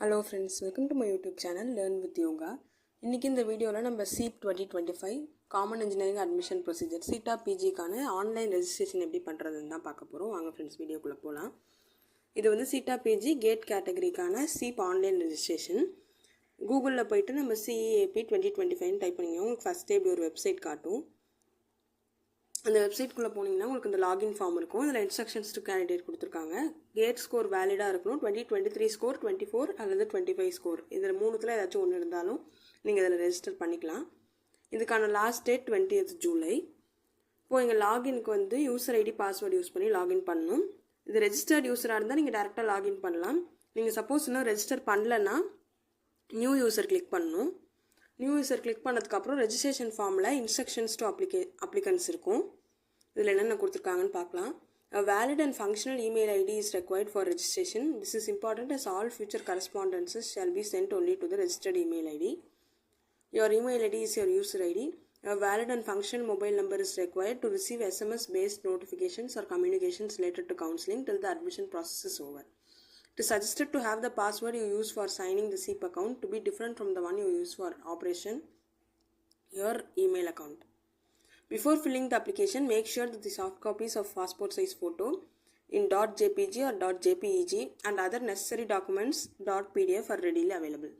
Hello friends, welcome to my YouTube channel Learn with Yoga. இன்னைக்கு இந்த வீடியோவில் நம்ம CEEP 2025 Common Engineering Admission Procedure CETA PG-க்கான online registration எப்படி பண்ணுறதுன்னு தான் பார்க்க போகிறோம். வாங்க ஃப்ரெண்ட்ஸ் வீடியோக்குள்ளே போகலாம். இது வந்து CETA PG கேட் கேட்டகரிக்கான CEEP ஆன்லைன் ரெஜிஸ்ட்ரேஷன். கூகுளில் போய்ட்டு நம்ம CEAP 2025 டைப் பண்ணிங்க. உங்களுக்கு ஃபஸ்ட்டே இப்படி ஒரு வெப்சைட் காட்டும். அந்த வெப்சைட்குள்ளே போனீங்கன்னா உங்களுக்கு இந்த லாகின் ஃபார்ம் இருக்கும். அதில் இன்ஸ்ட்ரக்ஷன்ஸ் டு கேண்டிடேட் கொடுத்துருக்காங்க. கேட் ஸ்கோர் வேலிடாக இருக்கணும். 2023 ஸ்கோர், 24 அல்லது 25 ஸ்கோர், இதில் மூணுத்தில் ஏதாச்சும் ஒன்று இருந்தாலும் நீங்கள் இதில் ரெஜிஸ்டர் பண்ணிக்கலாம். இதுக்கான லாஸ்ட் டேட் 20th ஜூலை. இப்போது எங்கள் லாகினுக்கு வந்து யூசர் ஐடி பாஸ்வேர்டு யூஸ் பண்ணி லாகின் பண்ணணும். இது ரெஜிஸ்டர்ட் யூஸராக இருந்தால் நீங்கள் டேரெக்டாக லாகின் பண்ணலாம். நீங்கள் சப்போஸ் இன்னும் ரெஜிஸ்டர் பண்ணலன்னா நியூ யூசர் கிளிக் பண்ணணும். நியூ யூசர் கிளிக் பண்ணதுக்கப்புறம் ரெஜிஸ்ட்ரேஷன் ஃபார்மில் இன்ஸ்ட்ரக்ஷன்ஸ் டு அப்ளிகன்ஸ் இருக்கும். இதில் என்னென்ன கொடுத்துருக்காங்கன்னு பார்க்கலாம். A valid and functional email ID is required for registration. This is important as all future correspondences shall be sent only to the registered email ID. Your email ID is your user ID. A valid and functional mobile number is required to receive SMS-based notifications or communications related to counseling till the admission process is over. It is suggested to have the password you use for signing the CEEP account to be different from the one you use for operation your email account. Before filling the application, make sure that the soft copies of passport size photo in .jpg or .jpeg and other necessary documents .pdf are readily available.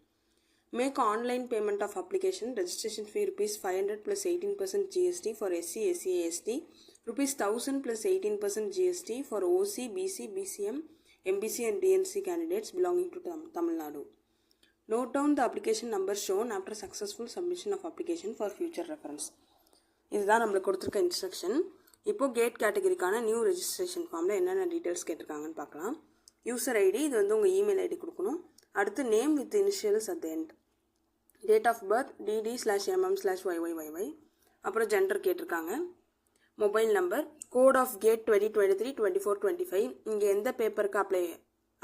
Make online payment of application. Registration fee rupees 500 plus 18% GST for SC, SCA, ST, rupees 1000 plus 18% GST for OC, BC, BCM, MBC and DNC candidates belonging to Tamil Nadu. Note down the application number shown after successful submission of application for future reference. இதுதான் நம்மளுக்கு கொடுத்துருக்க instruction. இப்போது gate கேட்டகரிக்கான new registration ஃபார்மில் என்னென்ன details கேட்டிருக்காங்கன்னு பார்க்கலாம். User ID, இது வந்து உங்கள் இமெயில் ஐடி கொடுக்கணும். அடுத்து name with initials at the end. Date of birth DD/MM/YYYY. அப்புறம் ஜெண்டர் கேட்டிருக்காங்க. Mobile number, code of GATE 2023, 24, 25. இங்கே எந்த பேப்பருக்கு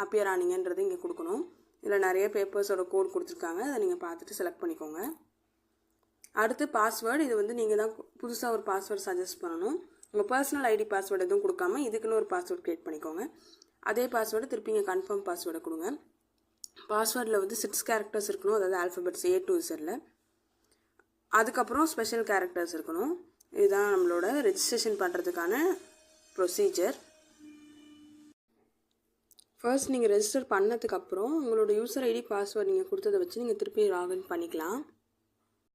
அப்பியர் ஆனீங்கன்றது இங்கே கொடுக்கணும். இதில் நிறைய பேப்பர்ஸோட கோட் கொடுத்துருக்காங்க. அதை நீங்கள் பார்த்துட்டு செலக்ட் பண்ணிக்கோங்க. அடுத்து பாஸ்வேர்டு, இது வந்து நீங்கள் தான் புதுசாக ஒரு பாஸ்வேர்டு சஜஸ்ட் பண்ணணும். உங்கள் பர்சனல் ஐடி பாஸ்வேர்டு எதுவும் கொடுக்காம இதுக்குன்னு ஒரு பாஸ்வேர்டு க்ரியேட் பண்ணிக்கோங்க. அதே பாஸ்வேர்டு திருப்பி இங்கே கன்ஃபார்ம் பாஸ்வேர்டை கொடுங்க. பாஸ்வேர்டில் வந்து 6 கேரக்டர்ஸ் இருக்கணும், அதாவது ஆல்ஃபபெட்ஸ் A to Z. அதுக்கப்புறம் ஸ்பெஷல் கேரக்டர்ஸ் இருக்கணும். இதுதான் நம்மளோட ரெஜிஸ்ட்ரேஷன் பண்ணுறதுக்கான ப்ரொசீஜர். ஃபர்ஸ்ட் நீங்கள் ரெஜிஸ்டர் பண்ணதுக்கப்புறம் உங்களோட யூசர் ஐடி பாஸ்வேர்டு நீங்கள் கொடுத்ததை வச்சு நீங்கள் திருப்பி லாகின் பண்ணிக்கலாம்.